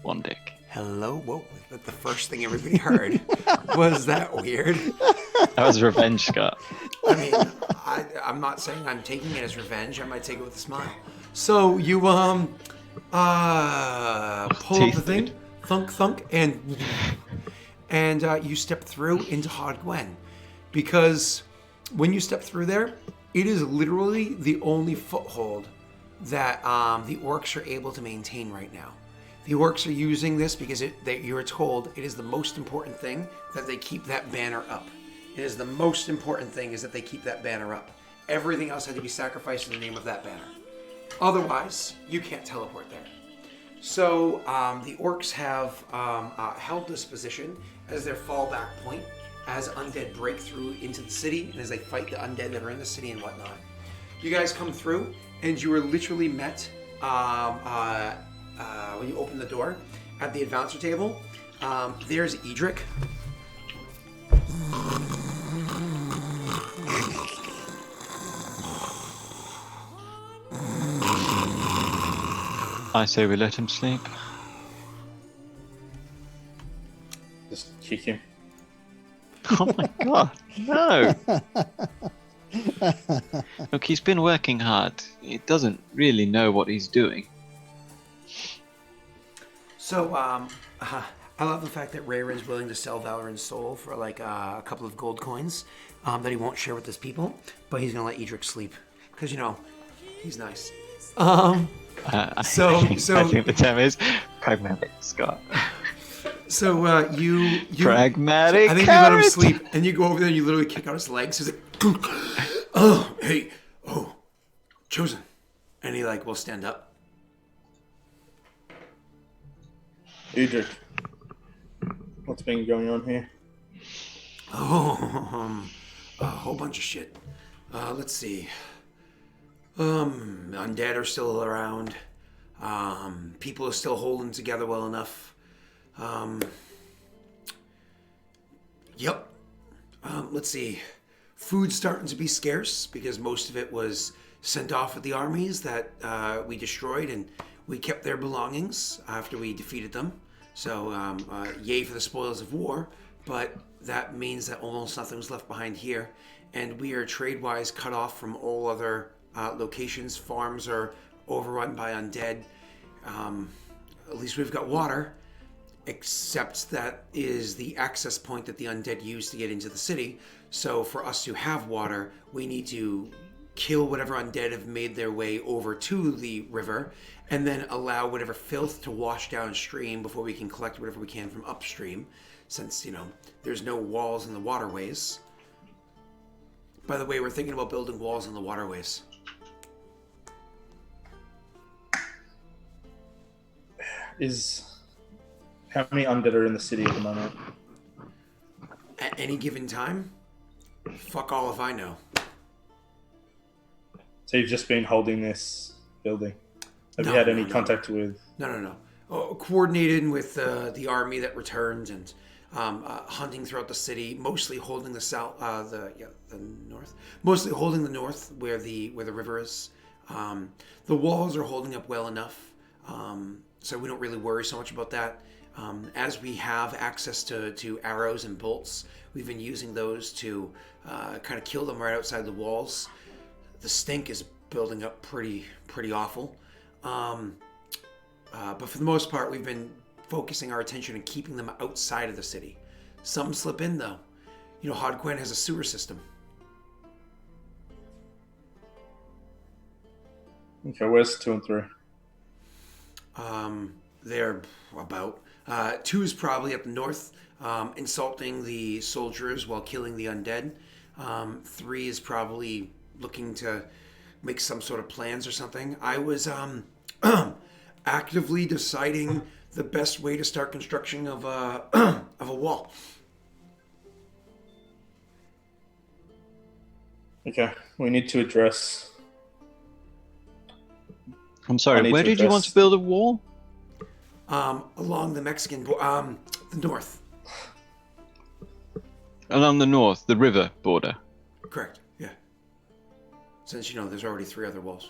one dick. Hello? Whoa, but the first thing everybody heard was that weird. That was revenge, Scott. I mean, I'm not saying I'm taking it as revenge. I might take it with a smile. So you pull up the thing, thunk thunk, and you step through into Hod Gwen, because when you step through there, it is literally the only foothold that the orcs are able to maintain right now. The orcs are using this because you are told it is the most important thing that they keep that banner up. It is the most important thing is that they keep that banner up. Everything else had to be sacrificed in the name of that banner. Otherwise, you can't teleport there. So the orcs have held this position as their fallback point as undead break through into the city and as they fight the undead that are in the city and whatnot. You guys come through and you are literally met when you open the door at the advancer table. There's Edric. I say we let him sleep. Just kick him. Oh my god, no! Look, he's been working hard. He doesn't really know what he's doing. So, I love the fact that Rayron's willing to sell Valorant's soul for like a couple of gold coins that he won't share with his people, but he's gonna let Edric sleep because he's nice. I think the term is pragmatic, Scott. So you pragmatic. I think you let him sleep, and you go over there and you literally kick out his legs. He's like, "Oh, hey, chosen," and he will stand up. Edric, what's been going on here? A whole bunch of shit. Let's see. Undead are still around. People are still holding together well enough. Yep. Let's see. Food's starting to be scarce because most of it was sent off with the armies that we destroyed, and we kept their belongings after we defeated them. So, yay for the spoils of war, but that means that almost nothing was left behind here. And we are trade-wise cut off from all other locations. Farms are overrun by undead. At least we've got water, except that is the access point that the undead use to get into the city. So for us to have water, we need to kill whatever undead have made their way over to the river, and then allow whatever filth to wash downstream before we can collect whatever we can from upstream, since, there's no walls in the waterways. By the way, we're thinking about building walls in the waterways. How many undead are in the city at the moment? At any given time? Fuck all if I know. So you've just been holding this building? Have you had any contact with... No. Coordinated with the army that returned and hunting throughout the city, mostly holding the north. Mostly holding the north where the river is. The walls are holding up well enough, so we don't really worry so much about that. As we have access to arrows and bolts, we've been using those to kind of kill them right outside the walls. The stink is building up pretty awful. But for the most part, we've been focusing our attention on keeping them outside of the city. Some slip in, though. Hod Gwen has a sewer system. Okay, where's 2 and 3? They're about... 2 is probably up north, insulting the soldiers while killing the undead. 3 is probably looking to make some sort of plans or something. I was actively deciding the best way to start construction of a wall. Okay, we need to address... I'm sorry, where did you want to build a wall? Along the Mexican border, the north. Along the north, the river border. Correct, yeah. Since, there's already 3 other walls.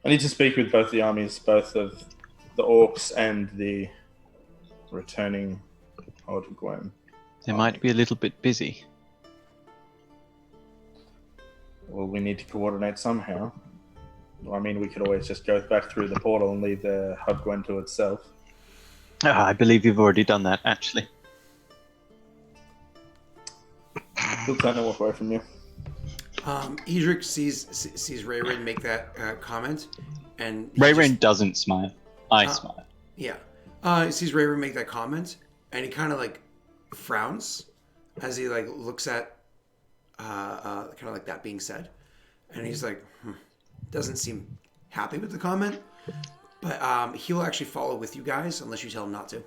I need to speak with both the armies, both of the orcs and the returning Hordgwen. They might be a little bit busy. Well, we need to coordinate somehow. I mean, we could always just go back through the portal and leave the Hordgwen to itself. I believe you've already done that, actually. He'll turn and walk away from you. Edric sees Rayrin make that comment, and Rayrin doesn't smile. I smile. Yeah. He sees Rayrin make that comment, and he kind of like frowns as he like looks at kind of like that being said, and he's like, doesn't seem happy with the comment, but he'll actually follow with you guys unless you tell him not to.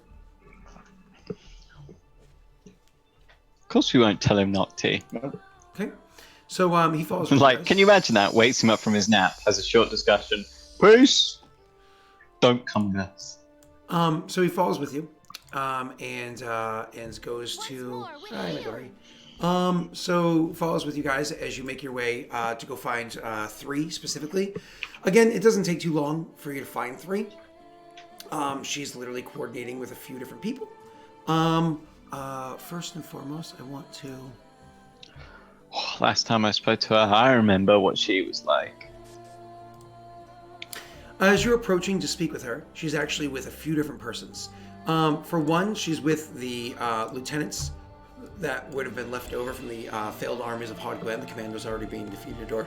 Of course we won't tell him not to. Nope. Okay. So he follows with you Like, guys. can you imagine that? Wakes him up from his nap, has a short discussion. Peace! Don't come with us. So he follows with you, and goes to. So follows with you guys as you make your way to go find 3 specifically. Again, it doesn't take too long for you to find 3. She's literally coordinating with a few different people. First and foremost, I want to. Last time I spoke to her, I remember what she was like. As you're approaching to speak with her, she's actually with a few different persons. For one, she's with the lieutenants that would have been left over from the failed armies of Hordgwen. The commander's already being defeated or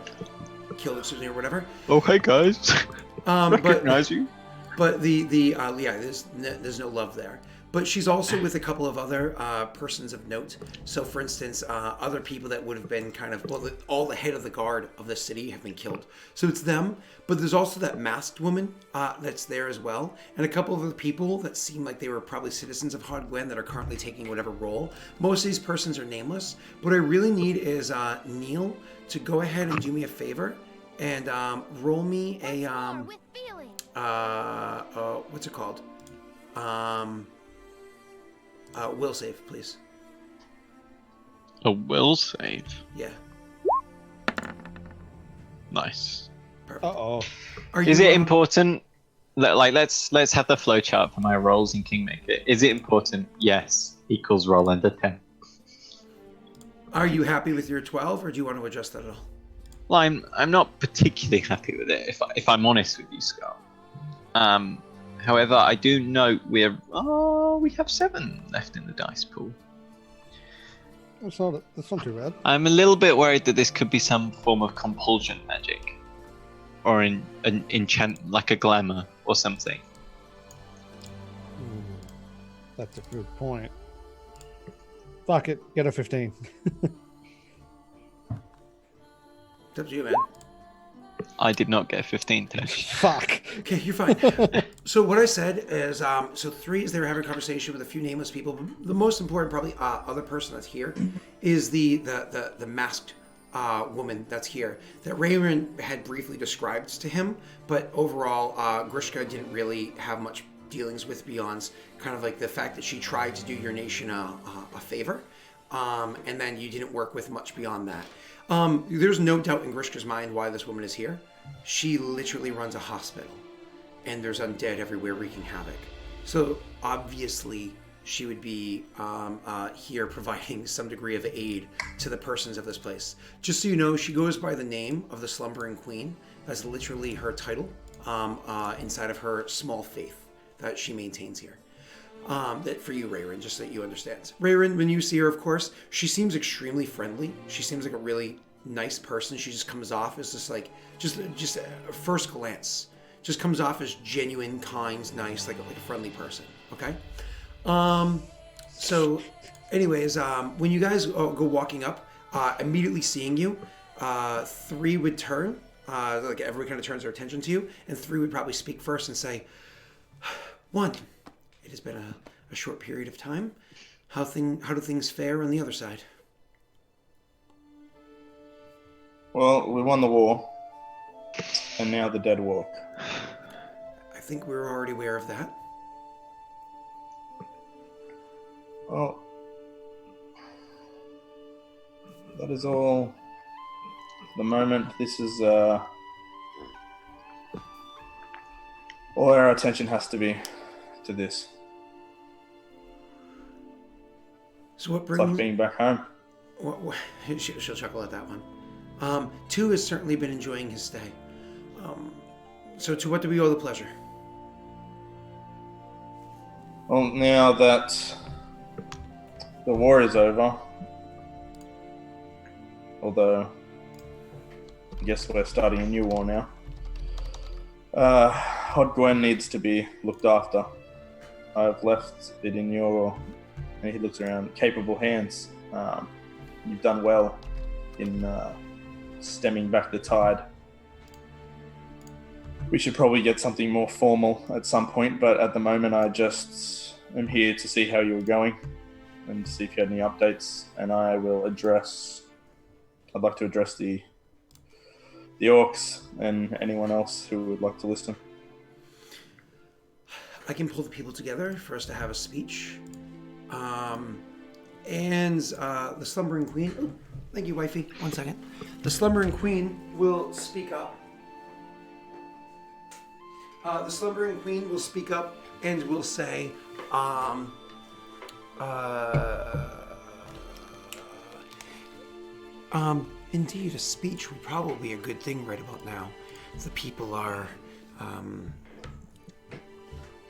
killed or whatever. Oh, hey guys. Recognize you. But there's no love there. But she's also with a couple of other persons of note. So, for instance, other people that would have been kind of, all the head of the guard of the city have been killed. So it's them. But there's also that masked woman that's there as well. And a couple of other people that seem like they were probably citizens of Hordgwen that are currently taking whatever role. Most of these persons are nameless. What I really need is Neil to go ahead and do me a favor and roll me a, what's it called? Will save, please. A will save? Yeah. Nice. Perfect. Uh-oh. Is it important? Like, let's have the flowchart for my rolls in Kingmaker. Is it important? Yes. Equals roll under 10. Are you happy with your 12, or do you want to adjust that at all? Well, I'm not particularly happy with it, if I'm honest with you, Scott. However, I do note we have 7 left in the dice pool. That's not too bad. I'm a little bit worried that this could be some form of compulsion magic, or an enchant, like a glamour or something. That's a good point. Fuck it, get a 15. It's up to you, man. I did not get 15 today. Fuck. Okay, you're fine. So what I said is, so 3 is they were having a conversation with a few nameless people. But the most important, probably, other person that's here is the masked woman that's here that Rayrin had briefly described to him, but overall, Grishka didn't really have much dealings with beyond kind of like the fact that she tried to do your nation a favor, and then you didn't work with much beyond that. There's no doubt in Grishka's mind why this woman is here. She literally runs a hospital, and there's undead everywhere wreaking havoc. So obviously, she would be here providing some degree of aid to the persons of this place. Just so you know, she goes by the name of the Slumbering Queen. That's literally her title inside of her small faith that she maintains here. That for you, Rayrin, just so that you understand. Rayrin, when you see her, of course, she seems extremely friendly. She seems like a really nice person. She just comes off as just a first glance, just comes off as genuine, kind, nice, like a friendly person. Okay. So, anyways, when you guys go walking up, immediately seeing you, 3 would turn. Like everyone kind of turns their attention to you, and 3 would probably speak first and say, 1. It has been a short period of time. How do things fare on the other side? Well, we won the war, and now the dead walk. I think we were already aware of that. Well, that is all. For the moment, this is All our attention has to be to this. So what It's brings... like being back home. She'll chuckle at that one. Two has certainly been enjoying his stay. So to what do we owe the pleasure? Well, now that the war is over, although I guess we're starting a new war now, Hod Gwen needs to be looked after. I've left it in your, and he looks around, capable hands. You've done well in stemming back the tide. We should probably get something more formal at some point, but at the moment I just am here to see how you're going and see if you had any updates, and I'd like to address the orcs and anyone else who would like to listen. I can pull the people together for us to have a speech. And the Slumbering Queen... Oh, thank you, wifey. 1 second. The Slumbering Queen will speak up. The Slumbering Queen will speak up and will say, indeed, a speech would probably be a good thing right about now. The people are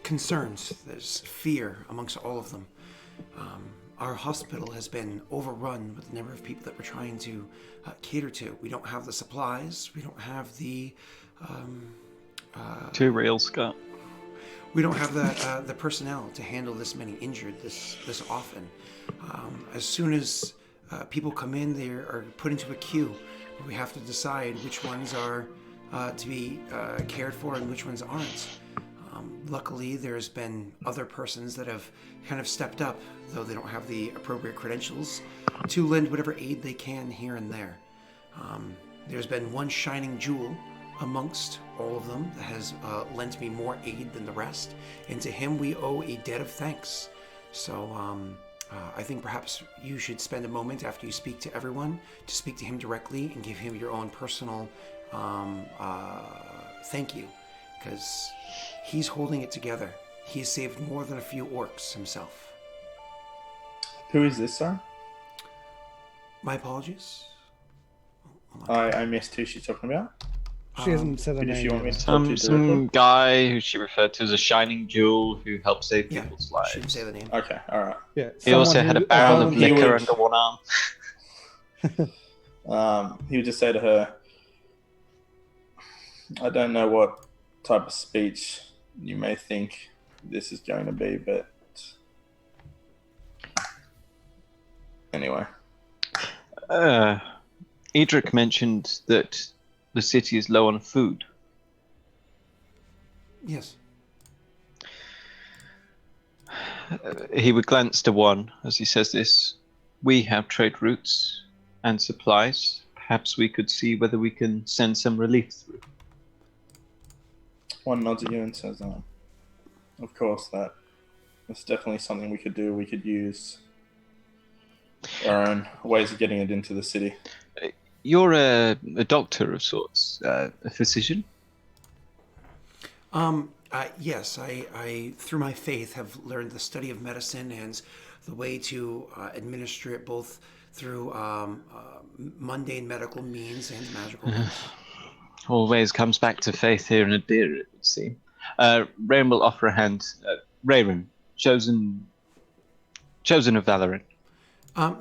concerned. There's fear amongst all of them. Our hospital has been overrun with the number of people that we're trying to cater to. We don't have the supplies. We don't have the... Too real, Scott. We don't have the personnel to handle this many injured this often. As soon as people come in, they are put into a queue. We have to decide which ones are to be cared for and which ones aren't. Luckily, there's been other persons that have kind of stepped up, though they don't have the appropriate credentials, to lend whatever aid they can here and there. There's been one shining jewel amongst all of them that has lent me more aid than the rest, and to him we owe a debt of thanks. So I think perhaps you should spend a moment after you speak to everyone to speak to him directly and give him your own personal thank you, because he's holding it together. He has saved more than a few orcs himself. Who is this, sir? My apologies. I missed who she's talking about. She hasn't said a Who does she name. want me Yet. to talk to Some directly? guy who she referred to as a shining jewel who helped save Yeah, people's she didn't lives. say the name. Okay, alright. Yeah, He also someone had a who- barrel of he liquor would- under one arm. He would just say to her, I don't know what type of speech you may think this is going to be, but anyway. Daelric mentioned that the city is low on food. Yes. He would glance to one as he says this. We have trade routes and supplies. Perhaps we could see whether we can send some relief through. One nods at you and says, of course, that's definitely something we could do. We could use our own ways of getting it into the city. You're a doctor of sorts, a physician? Yes, I through my faith have learned the study of medicine and the way to administer it both through mundane medical means and magical means. Always comes back to faith here in Adir, it would seem. Rain will offer a hand. Rayron, chosen of Valoran.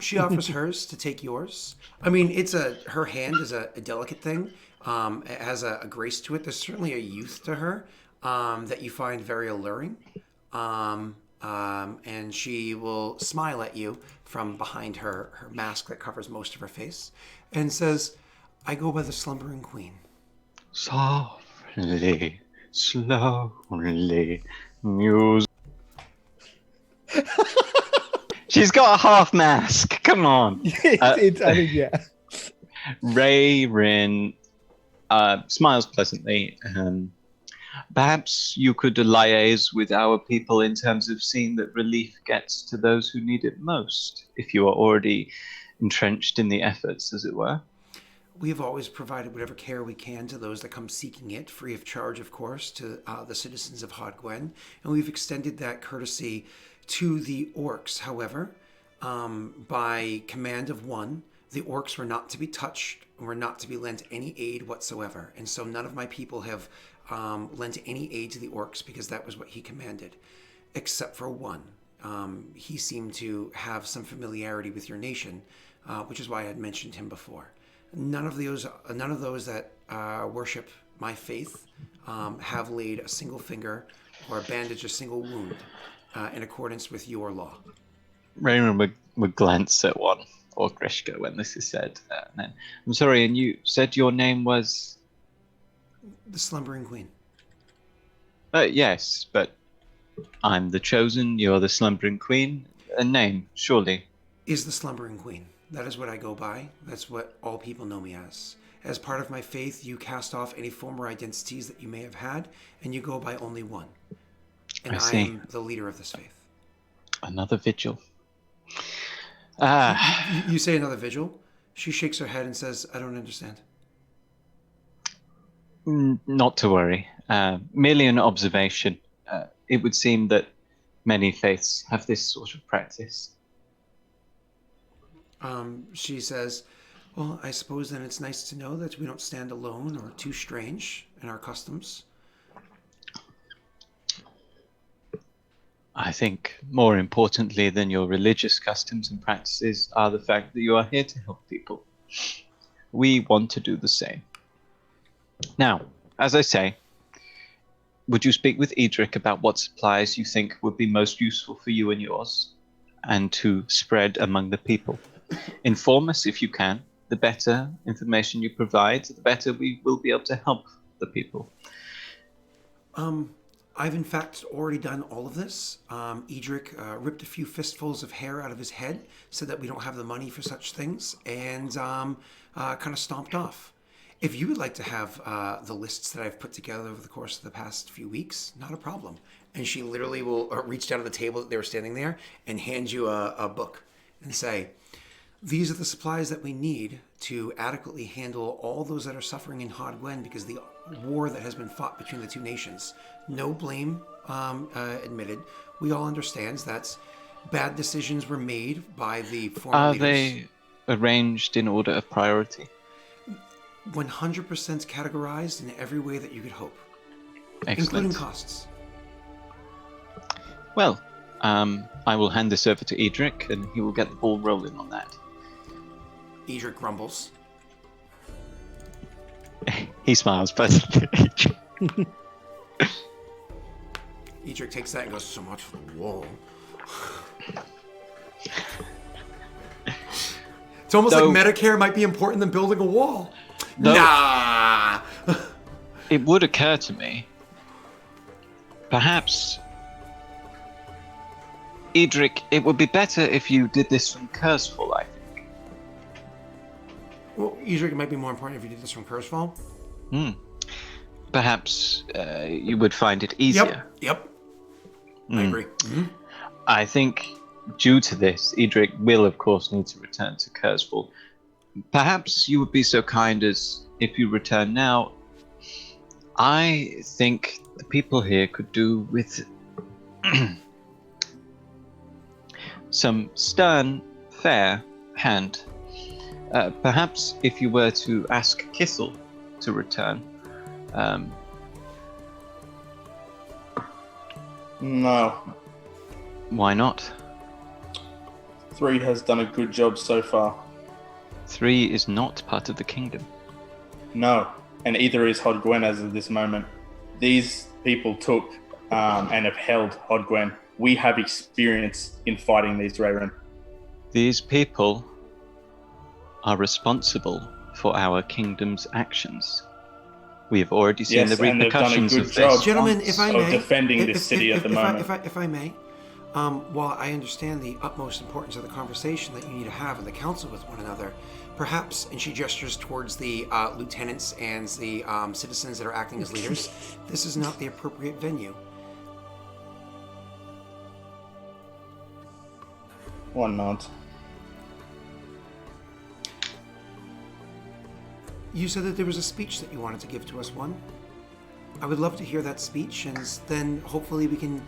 She offers hers to take yours. I mean, her hand is a delicate thing. It has a grace to it. There's certainly a youth to her that you find very alluring. And she will smile at you from behind her mask that covers most of her face and says, I go by the Slumbering Queen. Softly, slowly, music. She's got a half mask. Come on. I mean, yeah. Rayrin smiles pleasantly. Perhaps you could liaise with our people in terms of seeing that relief gets to those who need it most, if you are already entrenched in the efforts, as it were. We have always provided whatever care we can to those that come seeking it, free of charge, of course, to the citizens of Hodgwen. And we've extended that courtesy to the orcs. However, by command of one, the orcs were not to be touched and were not to be lent any aid whatsoever. And so none of my people have lent any aid to the orcs because that was what he commanded, except for one. He seemed to have some familiarity with your nation, which is why I had mentioned him before. None of those that worship my faith have laid a single finger or bandaged a single wound in accordance with your law. Raymond would glance at one Orkrishka when this is said. And then, I'm sorry, and you said your name was? The Slumbering Queen. Yes, but I'm the Chosen, you're the Slumbering Queen. A name, surely. Is the Slumbering Queen. That is what I go by. That's what all people know me as. As part of my faith, you cast off any former identities that you may have had, and you go by only one. And I am the leader of this faith. Another vigil. You say another vigil? She shakes her head and says, I don't understand. Not to worry. Merely an observation. It would seem that many faiths have this sort of practice. She says, well, I suppose then it's nice to know that we don't stand alone or too strange in our customs. I think more importantly than your religious customs and practices are the fact that you are here to help people. We want to do the same. Now, as I say, would you speak with Edric about what supplies you think would be most useful for you and yours, and to spread among the people? Inform us if you can. The better information you provide, the better we will be able to help the people. I've in fact already done all of this. Edric ripped a few fistfuls of hair out of his head, said that we don't have the money for such things, and kind of stomped off. If you would like to have the lists that I've put together over the course of the past few weeks, not a problem. And she literally will reach down to the table that they were standing there and hand you a book and say, these are the supplies that we need to adequately handle all those that are suffering in Hodgwen because the war that has been fought between the two nations. No blame admitted. We all understand that bad decisions were made by the former leaders. Are they arranged in order of priority? 100% categorized in every way that you could hope. Excellent. Including costs. Well, I will hand this over to Edric and he will get the ball rolling on that. Edric grumbles. He smiles pleasantly. Edric takes that and goes, so much for the wall. It's almost like Medicare might be important than building a wall. Nah! It would occur to me, perhaps, Edric, it would be better if you did this from Curseful, I think. Well, Edric, it might be more important if you did this from Curseful. Perhaps you would find it easier. Yep. I agree. Mm-hmm. I think due to this, Edric will, of course, need to return to Curseful. Perhaps you would be so kind as, if you return now, I think the people here could do with some stern, fair hand. Perhaps if you were to ask Kissel to return. No. Why not? 3 has done a good job so far. 3 is not part of the kingdom. No, and either is Hodgwen as of this moment. These people took and have held Hodgwen. We have experience in fighting these Rayren. These people are responsible for our kingdom's actions. We have already seen the repercussions of this. Gentlemen, if I may, defending this city at the moment. If I may, while I understand the utmost importance of the conversation that you need to have in the council with one another, perhaps, and she gestures towards the lieutenants and the citizens that are acting as leaders, this is not the appropriate venue. One nod. You said that there was a speech that you wanted to give to us, one. I would love to hear that speech, and then hopefully we can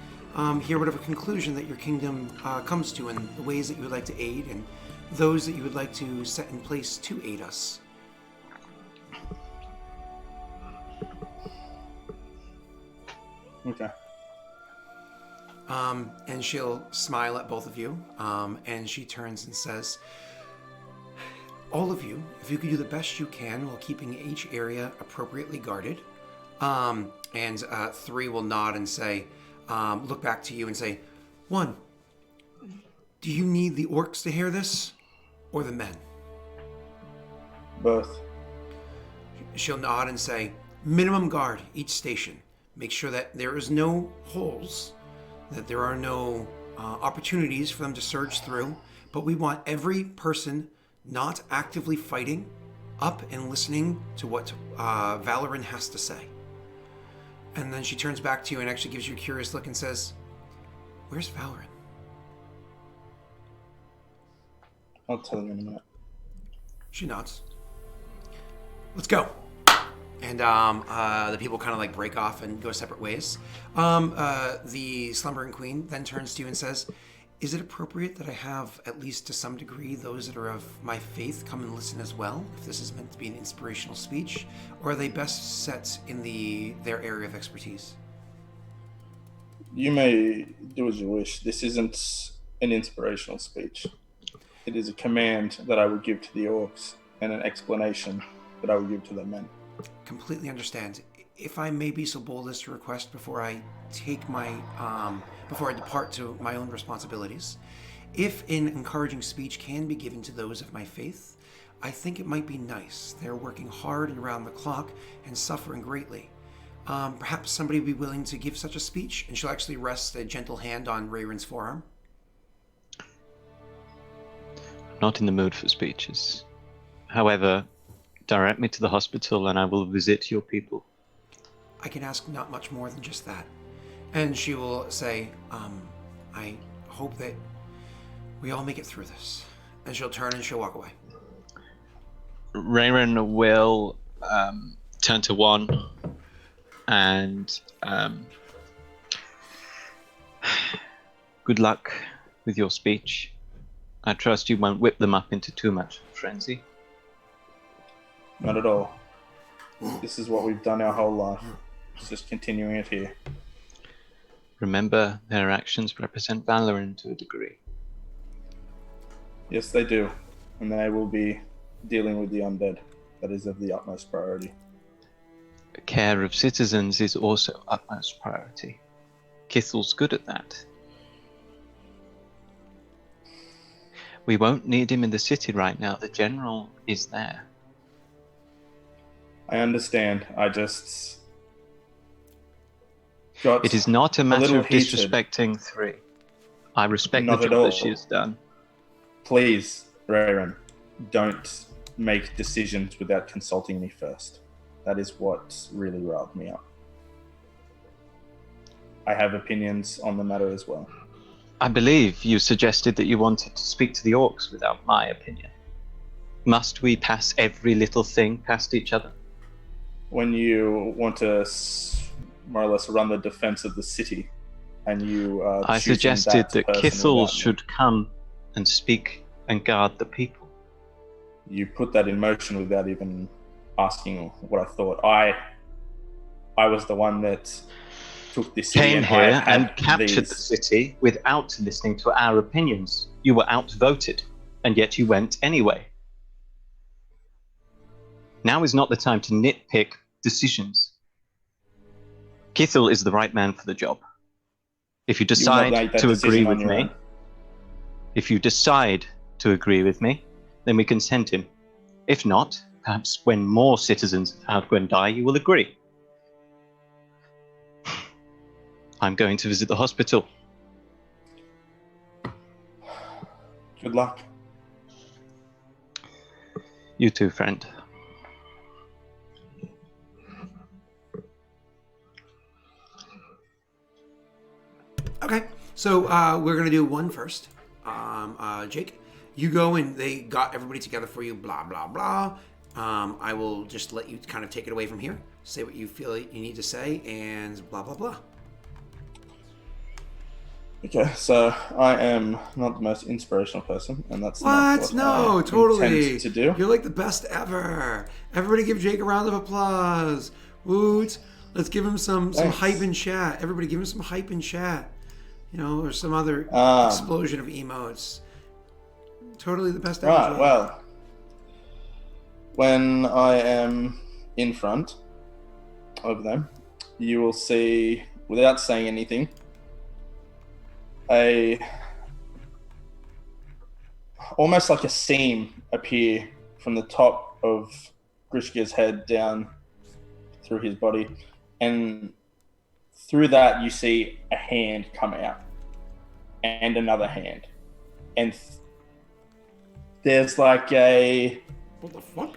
hear whatever conclusion that your kingdom comes to, and the ways that you would like to aid, and those that you would like to set in place to aid us. Okay. And she'll smile at both of you, and she turns and says, all of you, if you could do the best you can while keeping each area appropriately guarded. And 3 will nod and say, look back to you and say, 1, do you need the orcs to hear this, or the men? Both. She'll nod and say, minimum guard each station. Make sure that there is no holes, that there are no opportunities for them to surge through, but we want every person not actively fighting up and listening to what Valoran has to say. And then she turns back to you and actually gives you a curious look and says, where's Valoran? I'll tell you in a minute. She nods. Let's go. And the people kind of like break off and go separate ways. The slumbering queen then turns to you and says, is it appropriate that I have, at least to some degree, those that are of my faith come and listen as well, if this is meant to be an inspirational speech? Or are they best set in their area of expertise? You may do as you wish. This isn't an inspirational speech. It is a command that I would give to the orcs and an explanation that I would give to the men. Completely understand. If I may be so bold as to request before I take before I depart to my own responsibilities, if an encouraging speech can be given to those of my faith, I think it might be nice. They're working hard and around the clock and suffering greatly. Perhaps somebody would be willing to give such a speech, and she'll actually rest a gentle hand on Rayron's forearm. I'm not in the mood for speeches. However, direct me to the hospital and I will visit your people. I can ask not much more than just that. And she will say, I hope that we all make it through this. And she'll turn and she'll walk away. Rayron will turn to 1 and good luck with your speech. I trust you won't whip them up into too much frenzy. Not at all. This is what we've done our whole life. It's just continuing it here. Remember, their actions represent Valoran to a degree. Yes, they do. And they will be dealing with the undead. That is of the utmost priority. Care of citizens is also utmost priority. Kithel's good at that. We won't need him in the city right now. The general is there. I understand. I just got It is not a matter little of heated. disrespecting 3. I respect Not the at job all. that she has done. Please, Rayron, don't make decisions without consulting me first. That is what really riled me up. I have opinions on the matter as well. I believe you suggested that you wanted to speak to the orcs without my opinion. Must we pass every little thing past each other? When you want to more or less run the defense of the city, and you I choosing suggested that person Kithel without me, should come and speak and guard the people. you put that in motion without even asking what I thought. I was the one that took this city Came and here I had and captured the these. city without listening to our opinions. You were outvoted, and yet you went anyway. Now is not the time to nitpick decisions. Kithel is the right man for the job. If you You will decide make that to agree decision on with your me, own. if you decide to agree with me, then we can send him. If not, perhaps when more citizens of Outgren die, you will agree. I'm going to visit the hospital. Good luck. You too, friend. Okay, so we're going to do 1 first. Jake, you go and they got everybody together for you, blah, blah, blah. I will just let you kind of take it away from here. Say what you feel you need to say, and blah blah blah. Okay, so I am not the most inspirational person, and that's not What? what No, I totally. intend to do. You're like the best ever. Everybody give Jake a round of applause. Woot. Let's give him some Thanks. hype in chat. Everybody give him some hype in chat. You know, or some other explosion of emotes. Totally the best ever. Right, Jake. well, when I am in front of them, you will see, without saying anything, almost like a seam appear from the top of Grishka's head down through his body, and through that you see a hand come out and another hand, and there's like a What the fuck?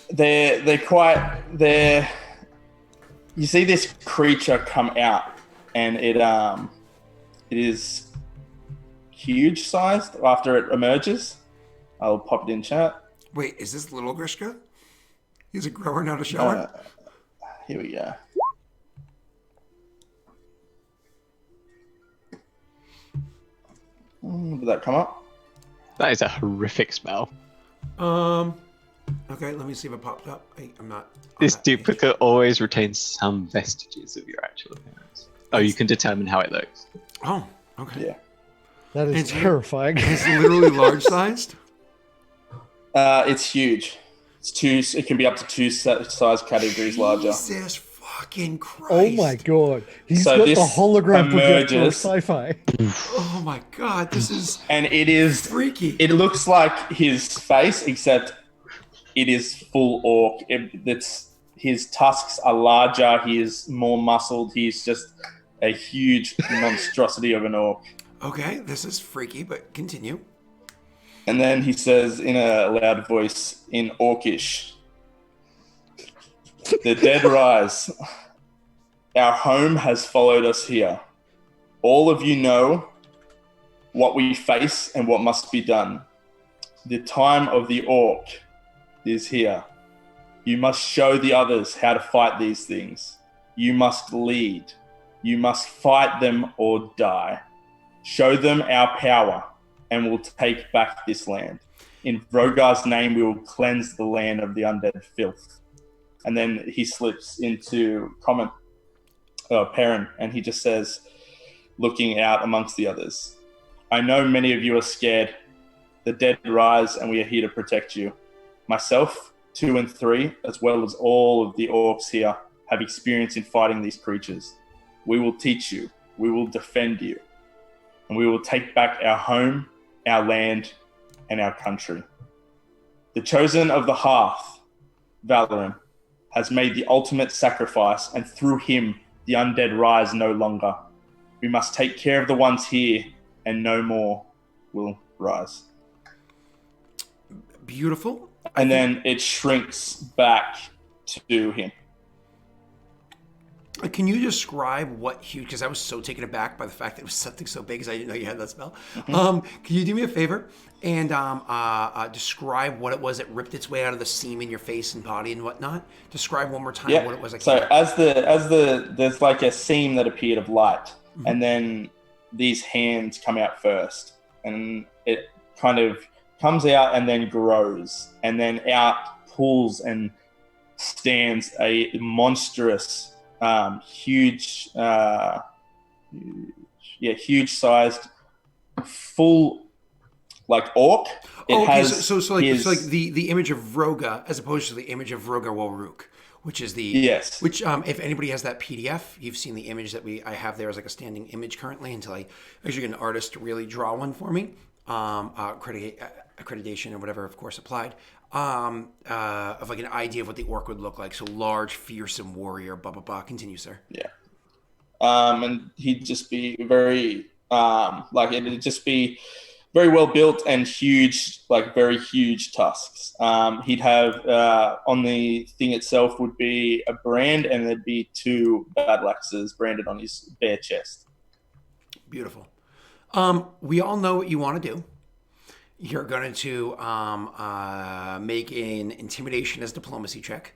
they're you see this creature come out, and it is huge sized after it emerges. I'll pop it in chat. Wait, is this little Grishka? He's a grower, not a shower? Here we go. Did that come up? That is a horrific smell. Okay, let me see if it popped up. I'm not. This duplicate always retains some vestiges of your actual appearance. Oh, you can determine how it looks. Oh, okay. Yeah. That is It's- terrifying. It's literally large sized. It's huge. It can be up to two size categories larger. Jesus fucking Christ. Oh my god. He's So got the this hologram projector of emerges- Sci-Fi. Oh my god, this is And it is freaky. It looks like his face, except it is full orc. His tusks are larger. He is more muscled. He's just a huge monstrosity of an orc. Okay, this is freaky, but continue. And then he says in a loud voice, in Orcish, "The dead rise. Our home has followed us here. All of you know what we face and what must be done. The time of the orc is here. You must show the others how to fight these things. You must lead. You must fight them or die. Show them our power, and we'll take back this land. In Vrogar's name, we will cleanse the land of the undead filth." And then he slips into Perrin, and he just says, looking out amongst the others, "I know many of you are scared. The dead rise, and we are here to protect you. Myself, 2 and 3, as well as all of the orcs here, have experience in fighting these creatures. We will teach you. We will defend you. And we will take back our home, our land, and our country. The chosen of the hearth, Valoran, has made the ultimate sacrifice, and through him, the undead rise no longer. We must take care of the ones here, and no more will rise." Beautiful. And then it shrinks back to him. Can you describe what huge? Because I was so taken aback by the fact that it was something so big, because I didn't know you had that spell. Can you do me a favor and describe what it was that ripped its way out of the seam in your face and body and whatnot? Describe one more time what it was. I So can't- as the there's like a seam that appeared of light, and then these hands come out first, and it kind of comes out and then grows, and then out pulls and stands a monstrous, huge sized, full like orc. So like the image of Vroga as opposed to the image of Vroga Walruk, which is the Yes. Which if anybody has that PDF, you've seen the image that I have there as like a standing image currently until I actually get an artist to really draw one for me. Accreditation or whatever, of course, applied. Of like an idea of what the orc would look like. So large, fearsome warrior. Blah blah blah. Continue, sir. Yeah. And he'd just be very it'd just be very well built and huge, like very huge tusks. He'd have on the thing itself would be a brand, and there'd be 2 battle axes branded on his bare chest. Beautiful. We all know what you want to do. You're going to make an intimidation as diplomacy check.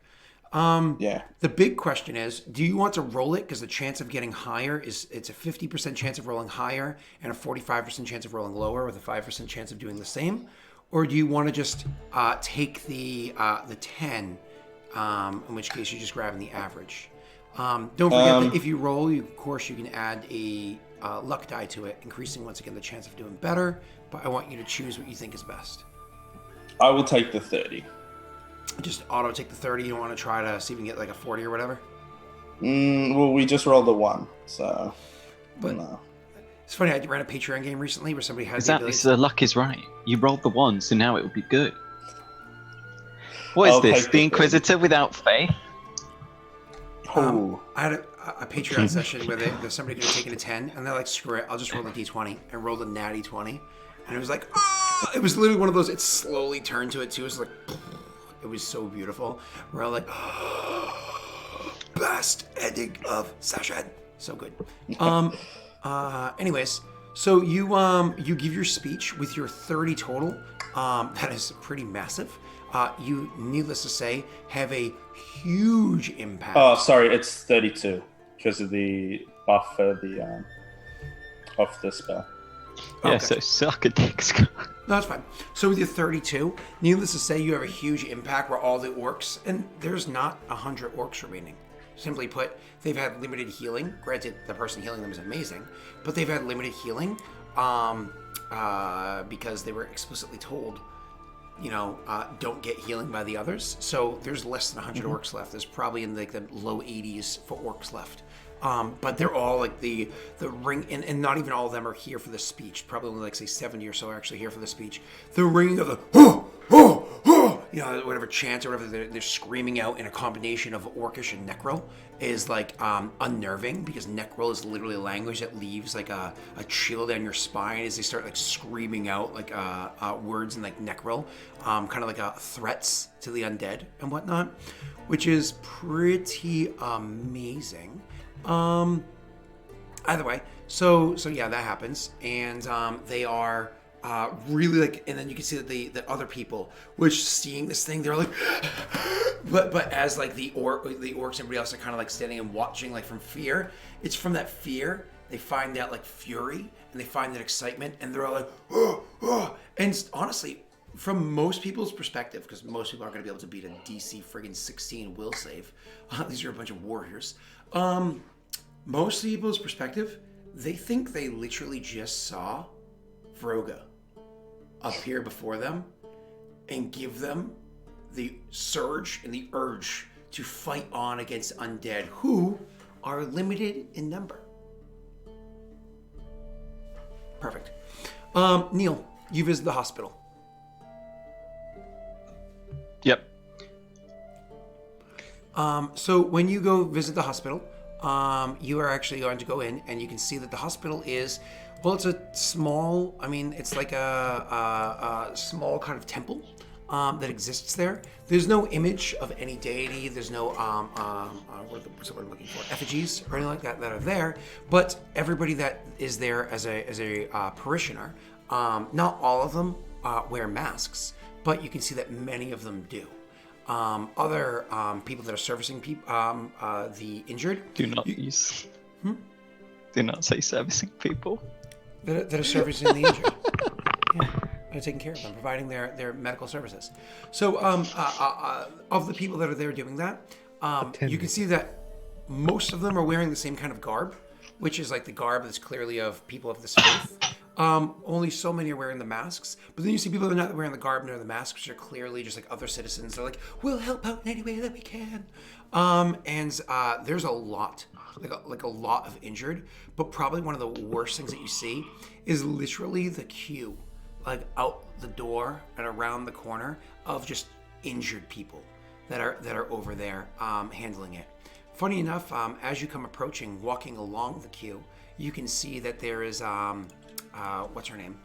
Yeah. The big question is, do you want to roll it? Because the chance of getting higher it's a 50% chance of rolling higher and a 45% chance of rolling lower with a 5% chance of doing the same. Or do you want to just take the 10, in which case you're just grabbing the average. Don't forget that if you roll, of course, you can add a luck die to it, increasing once again the chance of doing better. But I want you to choose what you think is best. I will take the 30. Just auto take the 30. You don't want to try to see if you can get like a 40 or whatever? Well, we just rolled a 1, so... But no. it's funny, I ran a Patreon game recently where somebody had Exactly, the ability so the luck is right. You rolled the 1, so now it will be good. What is I'll this? take The the Inquisitor without faith? Oh. I had a Patreon session where there's somebody could have taken a 10, and they're like, screw it, I'll just roll a d20, and rolled a natty 20. And it was like, ah! It was literally one of those, it slowly turned to it too. It was like, it was so beautiful. We're all like, best ending of session. So good. Anyways, so you give your speech with your 30 total. That is pretty massive. You, needless to say, have a huge impact. Oh, sorry, it's 32 because of the buff for the of the spell. Yeah, Okay. so suck a dick, Scott. No, that's fine. So with your 32, needless to say, you have a huge impact where all the orcs, and there's not 100 orcs remaining. Simply put, they've had limited healing. Granted, the person healing them is amazing, but they've had limited healing because they were explicitly told, don't get healing by the others. So there's less than 100 orcs left. There's probably in like the low 80s for orcs left. But they're all like the ring, and not even all of them are here for the speech. Probably only like say 70 or so are actually here for the speech. The ringing of the whatever chant or whatever they're screaming out in a combination of Orcish and Necro is like unnerving, because Necro is literally a language that leaves like a chill down your spine as they start like screaming out like words in like Necro, kind of like threats to the undead and whatnot, which is pretty amazing. Either way, so yeah, that happens, and they are really like, and then you can see that the other people, which seeing this thing, they're like, but as like the orcs and everybody else are kind of like standing and watching, like from fear. It's from that fear they find that like fury, and they find that excitement, and they're all like, and honestly, from most people's perspective, because most people aren't going to be able to beat a DC friggin' 16 will save. These are a bunch of warriors. Most people's perspective, they think they literally just saw Vroga appear before them and give them the surge and the urge to fight on against undead who are limited in number. Perfect. Neil, you visit the hospital. Yep. So when you go visit the hospital, you are actually going to go in, and you can see that the hospital is, well, it's a small, it's like a small kind of temple that exists there. There's no image of any deity. There's no, what's what I'm looking for, effigies or anything like that are there. But everybody that is there as a parishioner, not all of them wear masks, but you can see that many of them do. Other people that are servicing the injured. Do not use. Do not say servicing people. That are servicing the injured. Yeah, they're taking care of them, providing their medical services. So, of the people that are there doing that, you can see that most of them are wearing the same kind of garb, which is like the garb that's clearly of people of this faith. Only so many are wearing the masks, but then you see people that are not wearing the garb nor the masks, which are clearly just like other citizens. They're like, we'll help out in any way that we can. And there's a lot, like a lot of injured, but probably one of the worst things that you see is literally the queue, like out the door and around the corner of just injured people that are over there handling it. Funny enough, as you come approaching, walking along the queue, you can see that there is what's her name?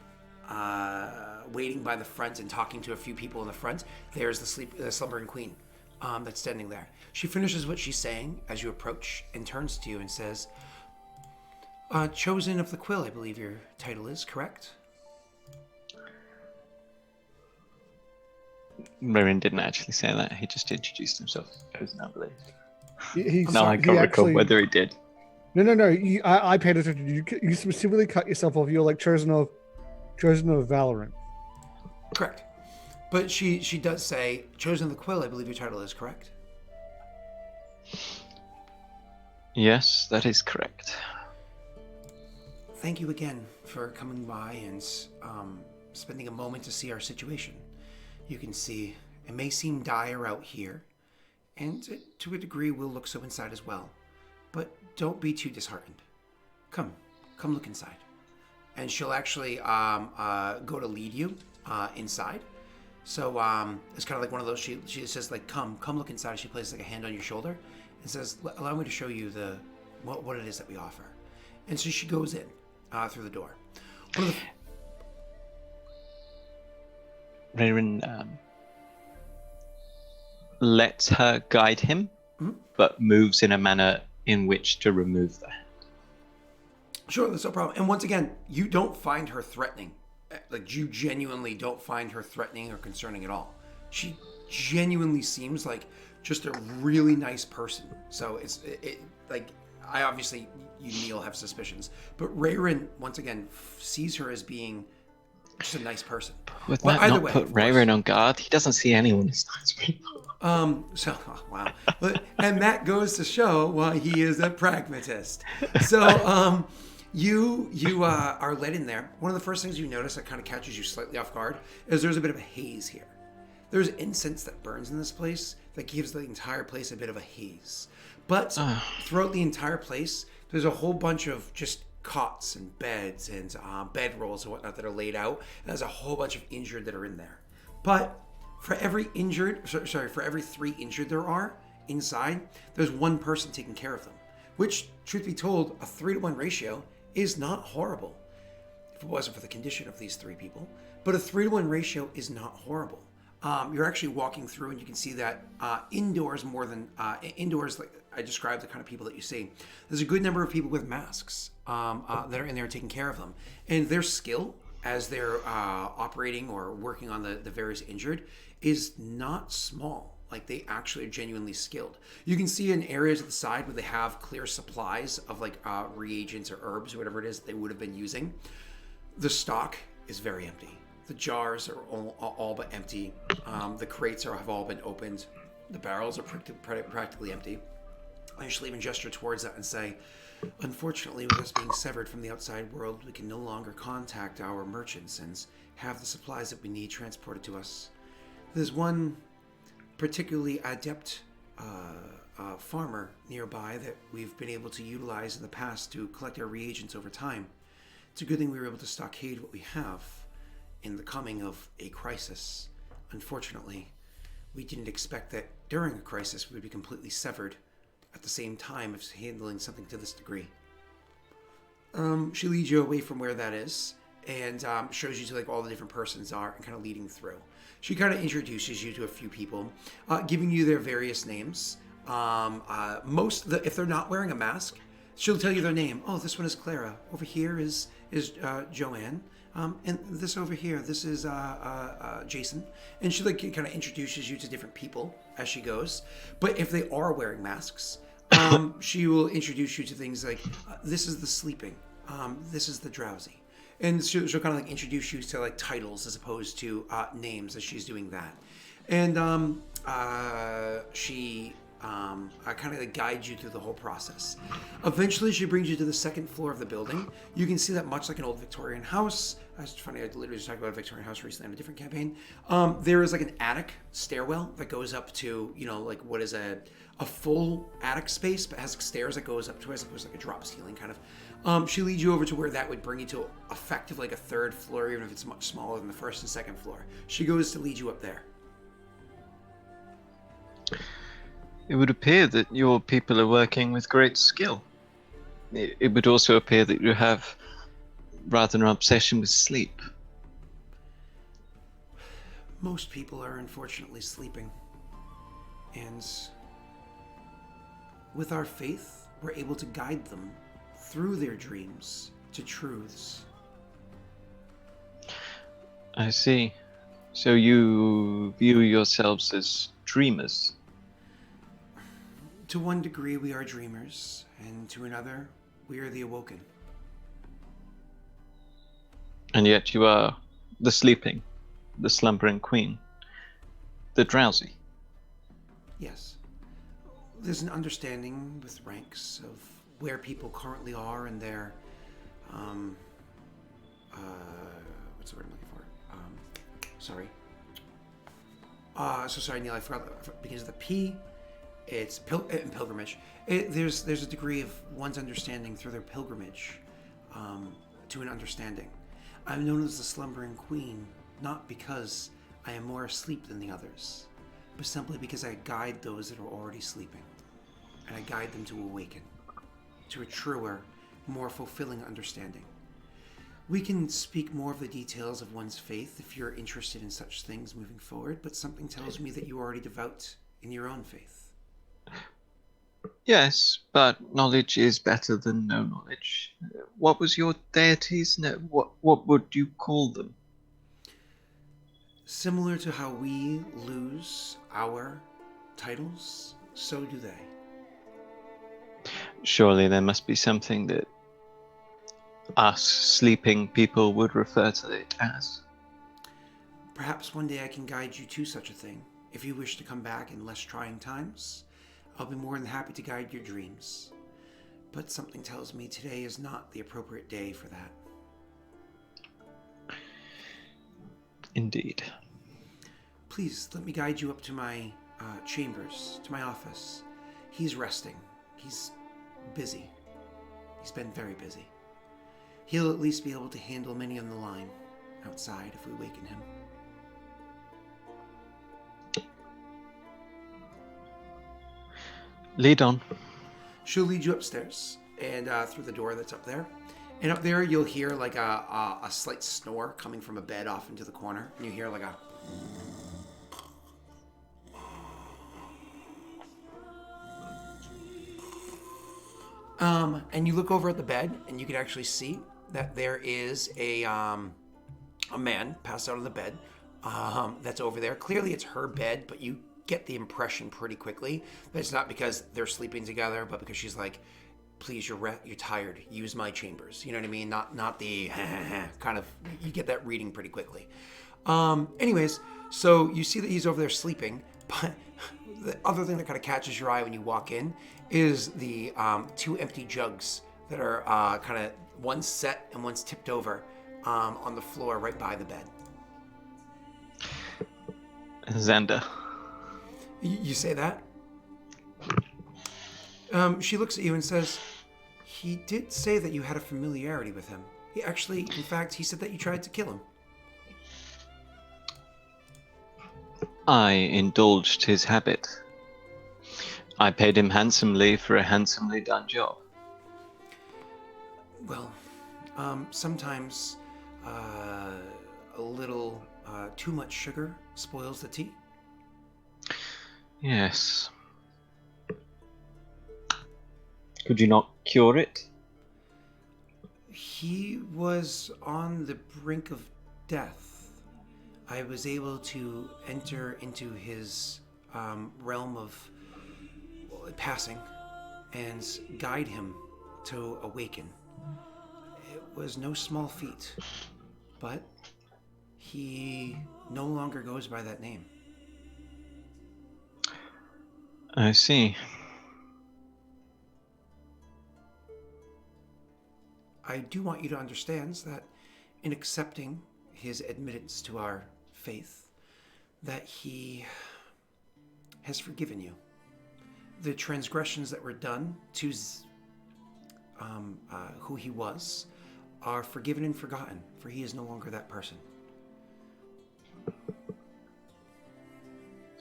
Waiting by the front and talking to a few people in the front. There's the slumbering queen that's standing there. She finishes what she's saying as you approach and turns to you and says, Chosen of the Quill, I believe your title is, correct? Marin didn't actually say that. He just introduced himself as chosen, I believe. He No, I can't recall whether he did. No. I paid attention. You specifically cut yourself off. You're like chosen of Valorant. Correct. But she does say, chosen of the Quill, I believe your title is, correct? Yes, that is correct. Thank you again for coming by and spending a moment to see our situation. You can see it may seem dire out here, and to a degree will look so inside as well. But don't be too disheartened. Come look inside. And she'll actually go to lead you inside. So it's kind of like one of those, she says like, come look inside. She places like a hand on your shoulder and says, allow me to show you what it is that we offer. And so she goes in through the door. Rayrin lets her guide him, but moves in a manner in which to remove the hand. Sure, that's no problem. And once again, you don't find her threatening. Like, you genuinely don't find her threatening or concerning at all. She genuinely seems like just a really nice person. So it's like, I obviously, you Neil have suspicions, but Rayrin once again sees her as being just a nice person. Would that not put Rayrin on guard? He doesn't see anyone as nice people. Wow. And that goes to show why he is a pragmatist. So you are led in there. One of the first things you notice that kind of catches you slightly off guard is there's a bit of a haze here. There's incense that burns in this place that gives the entire place a bit of a haze. But throughout the entire place, there's a whole bunch of just cots and beds and bedrolls and whatnot that are laid out. And there's a whole bunch of injured that are in there. But for every for every 3 injured there are inside, there's 1 person taking care of them. Which, truth be told, a 3-to-1 ratio is not horrible. If it wasn't for the condition of these 3 people. But a 3-to-1 ratio is not horrible. You're actually walking through and you can see that indoors, like I described the kind of people that you see, there's a good number of people with masks that are in there taking care of them. And their skill as they're operating or working on the various injured is not small. Like, they actually are genuinely skilled. You can see in areas at the side where they have clear supplies of like reagents or herbs or whatever it is that they would have been using. The stock is very empty. The jars are all but empty. The crates have all been opened. The barrels are practically empty. I shall even gesture towards that and say, unfortunately, with us being severed from the outside world, we can no longer contact our merchants and have the supplies that we need transported to us. There's one particularly adept farmer nearby that we've been able to utilize in the past to collect our reagents over time. It's a good thing we were able to stockade what we have in the coming of a crisis. Unfortunately, we didn't expect that during a crisis we would be completely severed at the same time of handling something to this degree. She leads you away from where that is and shows you to like all the different persons are and kind of leading through. She kind of introduces you to a few people, giving you their various names. If they're not wearing a mask, she'll tell you their name. Oh, this one is Clara. Over here is Joanne. And this over here, this is Jason. And she like kind of introduces you to different people as she goes. But if they are wearing masks, she will introduce you to things like, this is the sleeping. This is the drowsy. And she'll kind of like introduce you to like titles as opposed to names as she's doing that. And she kind of like guides you through the whole process. Eventually, she brings you to the 2nd floor of the building. You can see that much like an old Victorian house. It's funny, I literally just talked about a Victorian house recently on a different campaign. There is like an attic stairwell that goes up to, like what is a full attic space, but has stairs that goes up to it as opposed to like a drop ceiling kind of. She leads you over to where that would bring you to effectively like a 3rd floor, even if it's much smaller than the 1st and 2nd floor. She goes to lead you up there. It would appear that your people are working with great skill. It would also appear that you have rather an obsession with sleep. Most people are unfortunately sleeping. And with our faith, we're able to guide them through their dreams to truths. I see. So you view yourselves as dreamers? To one degree, we are dreamers, and to another, we are the awoken. And yet you are the sleeping, the slumbering queen, the drowsy. Yes. There's an understanding with ranks of where people currently are in their, what's the word I'm looking for? Sorry. So sorry, Neil, I forgot, because of the P, it's pilgrimage. There's a degree of one's understanding through their pilgrimage to an understanding. I'm known as the slumbering queen, not because I am more asleep than the others, but simply because I guide those that are already sleeping. And I guide them to awaken, to a truer, more fulfilling understanding. We can speak more of the details of one's faith if you're interested in such things moving forward, but something tells me that you're already devout in your own faith. Yes, but knowledge is better than no knowledge. What was your deities? No, what would you call them? Similar to how we lose our titles, so do they. Surely there must be something that us sleeping people would refer to it as. Perhaps one day I can guide you to such a thing. If you wish to come back in less trying times, I'll be more than happy to guide your dreams. But something tells me today is not the appropriate day for that. Indeed. Please, let me guide you up to my chambers, to my office. He's resting. He's busy. He's been very busy. He'll at least be able to handle many on the line outside if we waken him. Lead on. She'll lead you upstairs and through the door that's up there. And up there, you'll hear like a slight snore coming from a bed off into the corner. And you hear like a... and you look over at the bed, and you can actually see that there is a man passed out on the bed that's over there. Clearly, it's her bed, but you get the impression pretty quickly that it's not because they're sleeping together, but because she's like, please, you're tired. Use my chambers. You know what I mean? Not the kind of. You get that reading pretty quickly. Anyways, so you see that he's over there sleeping, but the other thing that kind of catches your eye when you walk in is the two empty jugs that are kind of one's set and one's tipped over on the floor right by the bed. Xander. You say that? She looks at you and says, he did say that you had a familiarity with him. He actually, in fact, he said that you tried to kill him. I indulged his habit. I paid him handsomely for a handsomely done job. Well, sometimes a little too much sugar spoils the tea. Yes. Could you not cure it? He was on the brink of death. I was able to enter into his realm of passing and guide him to awaken. It was no small feat, but he no longer goes by that name. I see. I do want you to understand that in accepting his admittance to our faith, that he has forgiven you. The transgressions that were done to who he was are forgiven and forgotten, for he is no longer that person.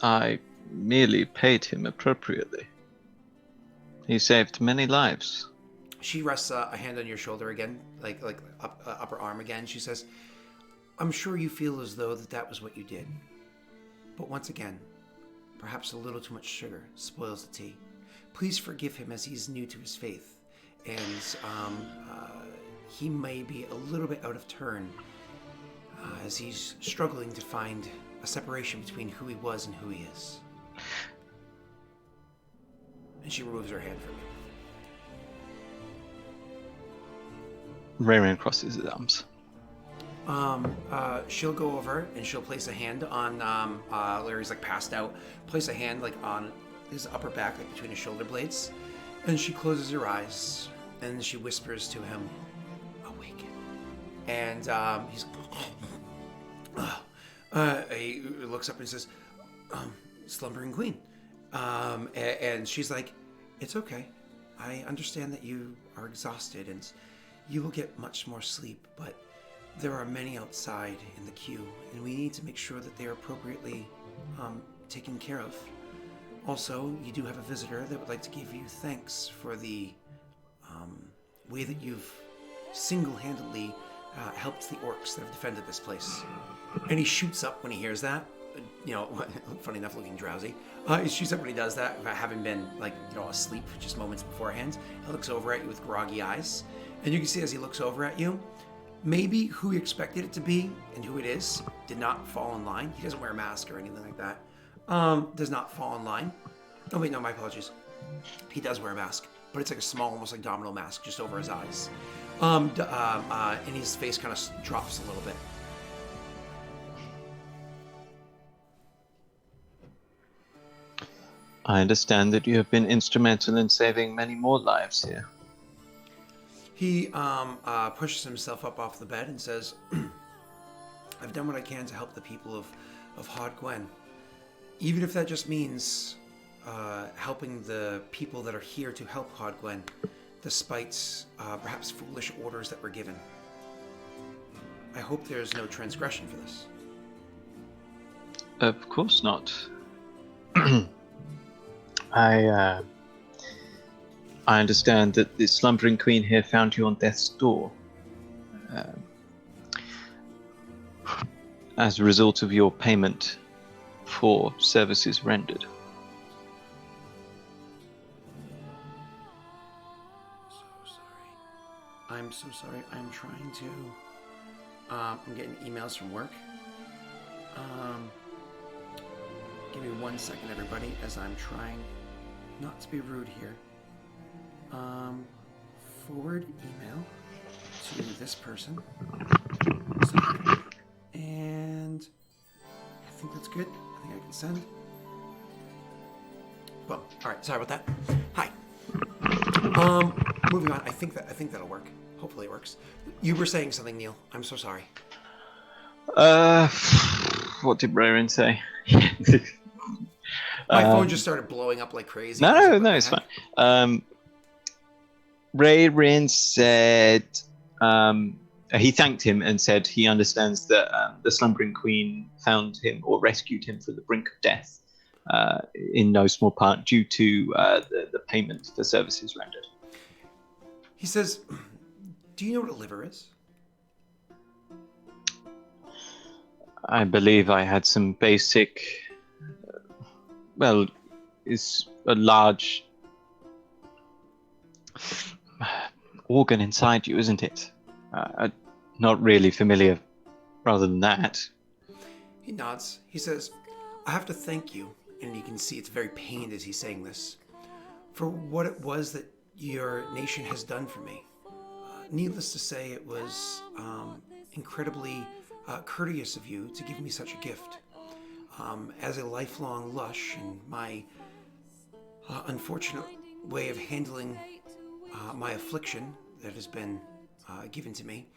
I merely paid him appropriately. He saved many lives. She rests a hand on your shoulder again, like upper arm again. She says, I'm sure you feel as though that was what you did. But once again, perhaps a little too much sugar spoils the tea. Please forgive him as he's new to his faith. And he may be a little bit out of turn as he's struggling to find a separation between who he was and who he is. And she removes her hand from him. Rayron crosses his arms. She'll go over and she'll place a hand on Larry's like passed out. Place a hand like on his upper back, like between his shoulder blades, and she closes her eyes and she whispers to him, "Awaken." And he looks up and says, "Slumbering Queen," and she's like, "It's okay. I understand that you are exhausted and you will get much more sleep, but there are many outside in the queue, and we need to make sure that they are appropriately taken care of. Also, you do have a visitor that would like to give you thanks for the way that you've single-handedly helped the orcs that have defended this place." And he shoots up when he hears that. Funny enough, looking drowsy. He shoots up when he does that, having been asleep for just moments beforehand. He looks over at you with groggy eyes, and you can see as he looks over at you, maybe who he expected it to be and who it is did not fall in line. He doesn't wear a mask or anything like that. Does not fall in line. Oh wait, no, my apologies. He does wear a mask, but it's like a small, almost like domino mask, just over his eyes. And his face kind of drops a little bit. I understand that you have been instrumental in saving many more lives here. He pushes himself up off the bed and says, "I've done what I can to help the people of Hod Gwen. Even if that just means helping the people that are here to help Hod Gwen, despite perhaps foolish orders that were given. I hope there's no transgression for this." Of course not. I understand that the Slumbering Queen here found you on death's door. As a result of your payment for services rendered. I'm so sorry. I'm trying to... I'm getting emails from work. Give me 1 second, everybody, as I'm trying not to be rude here. Forward email to this person. And I think that's good. I think I can send. Well, all right. Sorry about that. Hi. Moving on. I think that'll work. Hopefully it works. You were saying something, Neil. I'm so sorry. What did Rayron say? My phone just started blowing up like crazy. No, it's fine. Rayron said he thanked him and said he understands that the Slumbering Queen found him or rescued him from the brink of death, in no small part due to the payment for services rendered. He says, "Do you know what a liver is?" I believe I had some basic... it's a large organ inside you, isn't it? Not really familiar rather than that. He nods. He says, "I have to thank you," and you can see it's very pained as he's saying this, "for what it was that your nation has done for me. Needless to say, it was incredibly courteous of you to give me such a gift. As a lifelong lush and my unfortunate way of handling my affliction that has been given to me,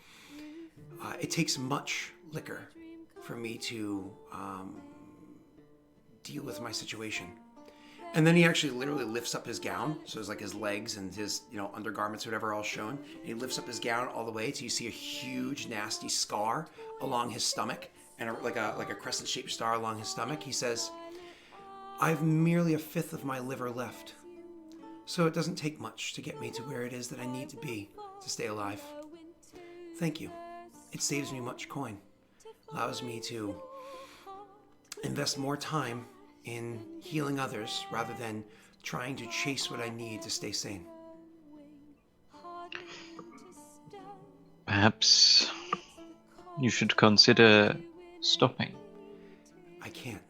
it takes much liquor for me to deal with my situation." And then he actually literally lifts up his gown, so it's like his legs and his undergarments or whatever all shown. And he lifts up his gown all the way till you see a huge nasty scar along his stomach and like a crescent-shaped star along his stomach. He says, "I've merely a fifth of my liver left, so it doesn't take much to get me to where it is that I need to be to stay alive. Thank you. It saves me much coin, allows me to invest more time in healing others rather than trying to chase what I need to stay sane." Perhaps You should consider stopping. I can't.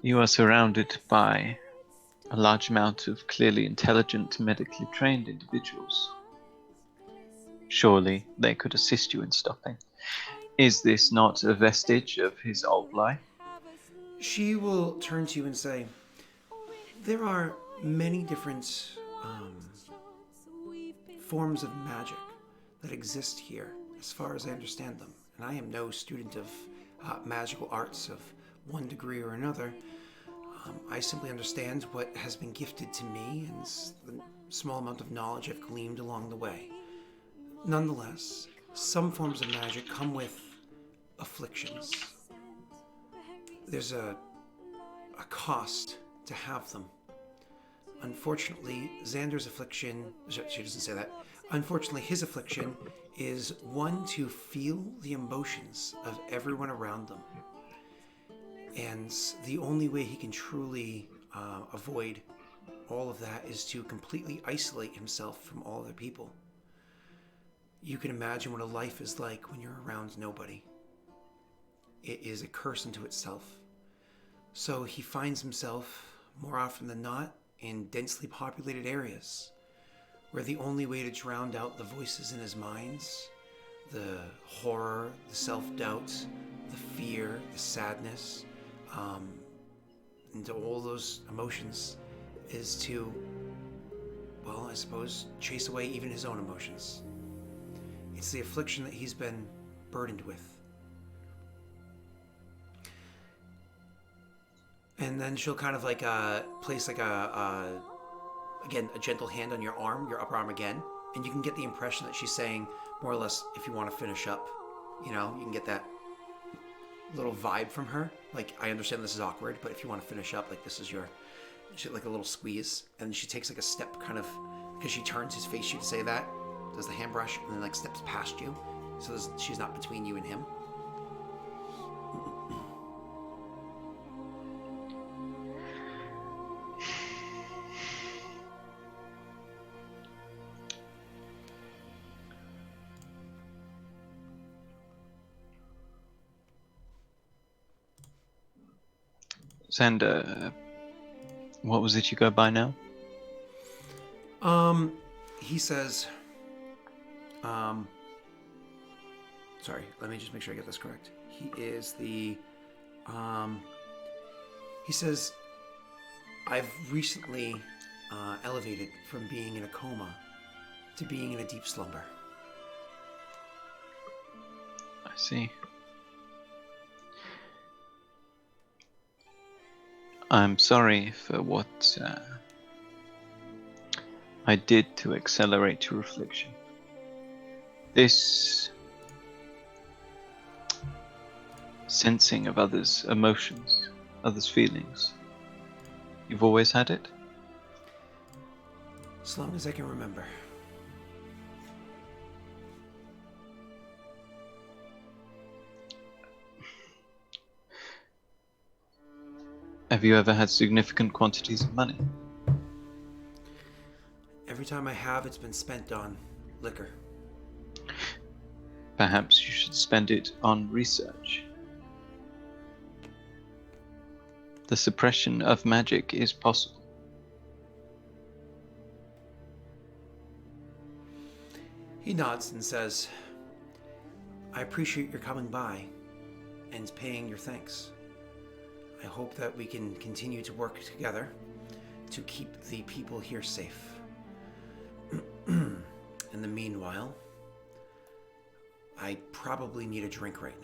You are surrounded by a large amount of clearly intelligent, medically trained individuals. Surely they could assist you in stopping. Is this not a vestige of his old life? She will turn to you and say, there are many different forms of magic that exist here, as far as I understand them. And I am no student of magical arts of one degree or another. I simply understand what has been gifted to me and the small amount of knowledge I've gleaned along the way. Nonetheless, some forms of magic come with afflictions. There's a cost to have them. Unfortunately, Xander's affliction, she doesn't say that. Unfortunately, his affliction is one to feel the emotions of everyone around them. And the only way he can truly avoid all of that is to completely isolate himself from all other people. You can imagine what a life is like when you're around nobody. It is a curse unto itself. So he finds himself, more often than not, in densely populated areas, where the only way to drown out the voices in his mind, the horror, the self-doubt, the fear, the sadness, and all those emotions, is to, well, I suppose, chase away even his own emotions. It's the affliction that he's been burdened with. And then she'll kind of like place like again, a gentle hand on your arm, your upper arm again, and you can get the impression that she's saying, more or less, if you want to finish up, you know, you can get that little vibe from her. Like, I understand this is awkward, but if you want to finish up, like, this is your, she, like a little squeeze, and she takes like a step kind of, because she turns his face you to say that, does the hand brush, and then like steps past you, so she's not between you and him. Xander, what was it you go by now? He says, sorry, let me just make sure I get this correct. He is the, he says, I've recently elevated from being in a coma to being in a deep slumber. I see. I'm sorry for what I did to accelerate your affliction. This sensing of others' emotions, others' feelings, you've always had it? As long as I can remember. Have you ever had significant quantities of money? Every time I have, it's been spent on liquor. Perhaps you should spend it on research. The suppression of magic is possible. He nods and says, I appreciate your coming by and paying your thanks. I hope that we can continue to work together to keep the people here safe. In the meanwhile, I probably need a drink right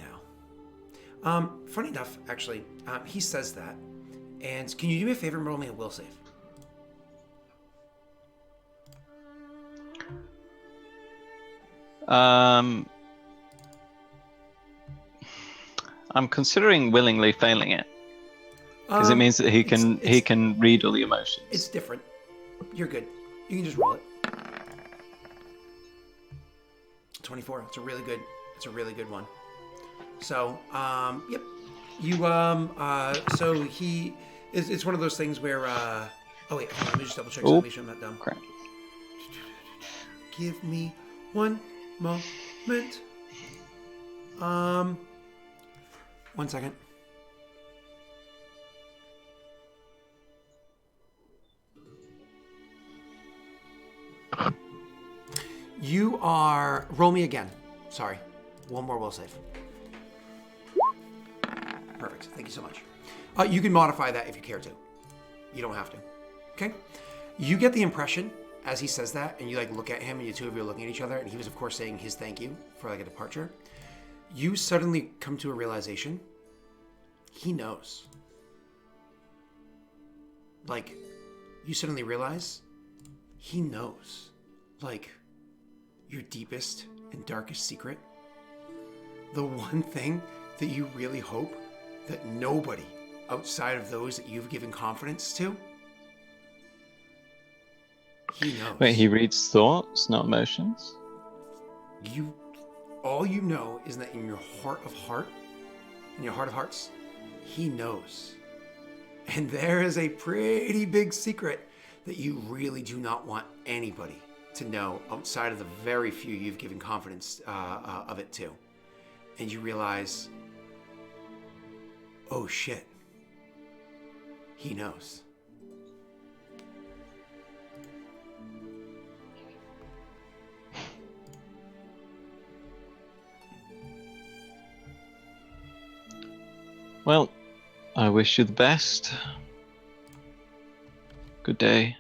now. Funny enough, actually, he says that. And can you do me a favor and roll me a will save? I'm considering willingly failing it. Because it means that he can read all the emotions. It's different. You're good. You can just roll it. 24. It's a It's a really good one. So, yep. You, so he, it's one of those things where, oh wait, hold on, let me just double check something, make sure I'm not dumb. Crap. Give me one moment. 1 second. You are, roll me again. Sorry. One more will save. Perfect. Thank you so much. You can modify that if you care to. You don't have to. Okay? You get the impression as he says that, and you like look at him, and you two of you are looking at each other, and he was of course saying his thank you for like a departure. You suddenly come to a realization. He knows. Like, you suddenly realize he knows. Like, your deepest and darkest secret. The one thing that you really hope that nobody outside of those that you've given confidence to, he knows. Wait, he reads thoughts, not emotions? All you know is that in your heart of hearts, he knows. And there is a pretty big secret that you really do not want anybody to know outside of the very few you've given confidence of it to. And you realize, oh shit, he knows. Well, I wish you the best. Good day.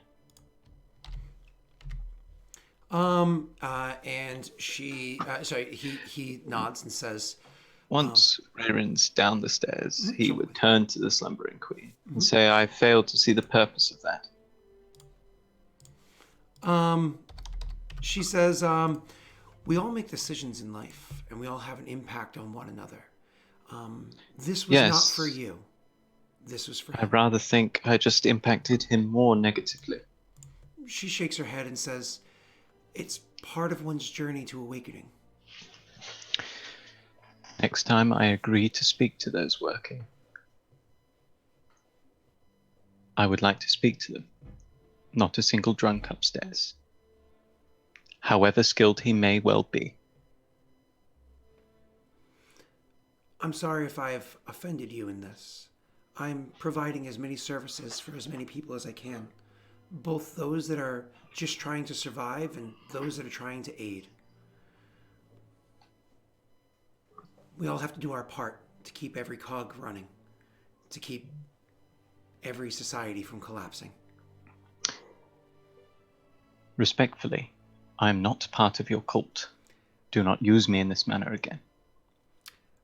And she, he nods and says, Once Rairin's down the stairs, he would turn to the slumbering queen and say, I failed to see the purpose of that. She says, we all make decisions in life, and we all have an impact on one another. This was not for you. This was for him. I rather think I just impacted him more negatively. She shakes her head and says, it's part of one's journey to awakening. Next time I agree to speak to those working, I would like to speak to them, not a single drunk upstairs, however skilled he may well be. I'm sorry if I've offended you in this. I'm providing as many services for as many people as I can, both those that are just trying to survive and those that are trying to aid. We all have to do our part to keep every cog running, to keep every society from collapsing. Respectfully, I am not part of your cult. Do not use me in this manner again.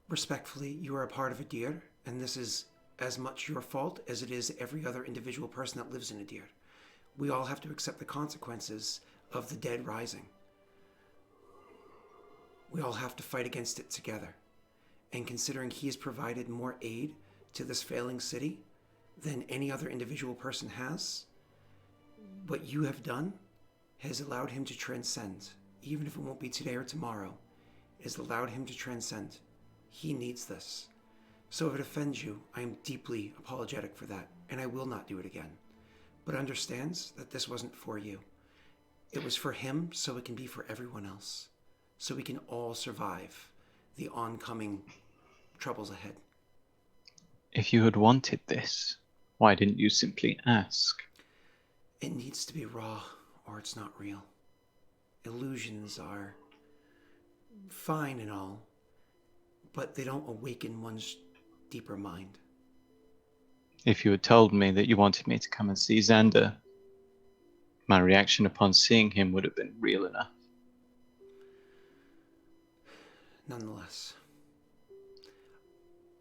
Respectfully, you are a part of a Daelric, and this is as much your fault as it is every other individual person that lives in a Daelric. We all have to accept the consequences of the dead rising. We all have to fight against it together. And considering he has provided more aid to this failing city than any other individual person has, what you have done has allowed him to transcend. Even if it won't be today or tomorrow, it has allowed him to transcend. He needs this. So if it offends you, I am deeply apologetic for that, and I will not do it again. But understands that this wasn't for you. It was for him so it can be for everyone else. So we can all survive the oncoming troubles ahead. If you had wanted this, why didn't you simply ask? It needs to be raw, or it's not real. Illusions are fine and all, but they don't awaken one's deeper mind. If you had told me that you wanted me to come and see Xander, my reaction upon seeing him would have been real enough. Nonetheless,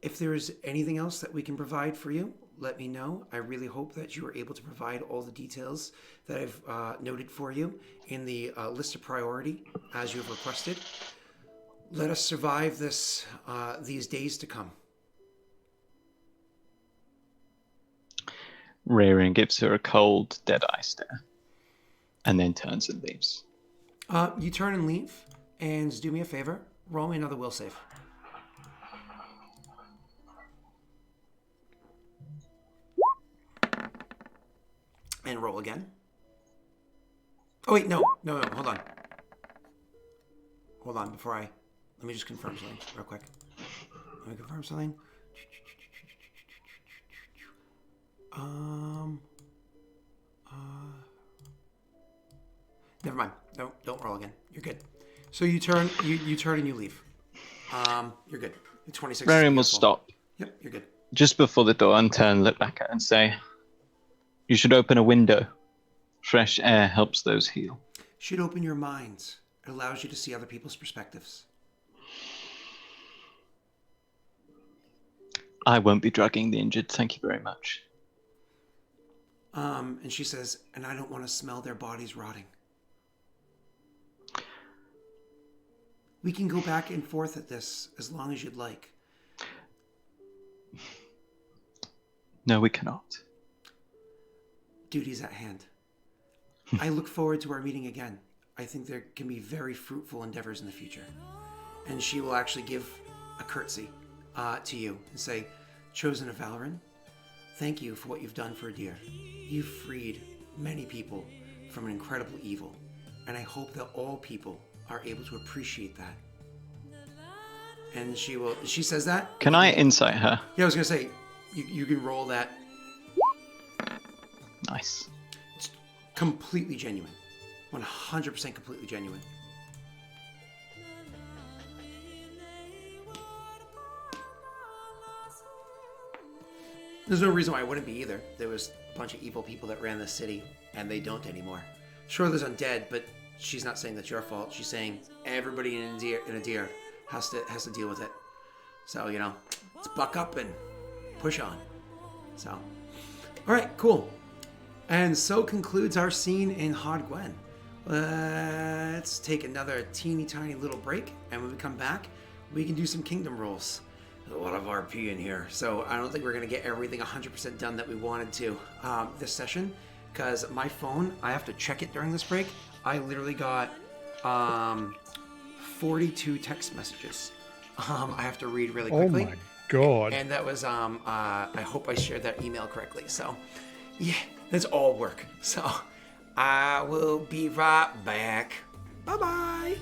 if there is anything else that we can provide for you, let me know. I really hope that you are able to provide all the details that I've noted for you in the list of priority as you have requested. Let us survive these days to come. Rairin gives her a cold, dead-eye stare, and then turns and leaves. You turn and leave, and do me a favor. Roll me another will save. And roll again. Oh wait, no, hold on. Hold on, before let me just confirm something real quick. Let me confirm something. Never mind. Don't roll again. You're good. So you turn and you leave. You're good. 26. Rarian will stop Yep, you're good. just before the door and turn, look back at it and say, "You should open a window. Fresh air helps those heal." Should open your minds. It allows you to see other people's perspectives. I won't be drugging the injured, thank you very much. And she says, and I don't want to smell their bodies rotting. We can go back and forth at this as long as you'd like. No, we cannot. Duty's at hand. I look forward to our meeting again. I think there can be very fruitful endeavors in the future. And she will actually give a curtsy to you and say, Chosen of Valoran, thank you for what you've done for Adir. You've freed many people from an incredible evil. And I hope that all people are able to appreciate that. And she says that. Can I insight her? Yeah, I was going to say, you can roll that. Nice. It's completely genuine. 100% completely genuine. There's no reason why it wouldn't be either. There was a bunch of evil people that ran the city, and they don't anymore. Sure, there's undead, but she's not saying that's your fault. She's saying everybody in Adir has to deal with it. So, let's buck up and push on. So, all right, cool. And so concludes our scene in Hod Gwen. Let's take another teeny tiny little break, and when we come back, we can do some kingdom rolls. There's a lot of RP in here, so I don't think we're going to get everything 100% done that we wanted to this session, because my phone, I have to check it during this break. I literally got 42 text messages. I have to read really quickly. Oh my god. And that was, I hope I shared that email correctly. So, yeah, that's all work. So, I will be right back. Bye-bye.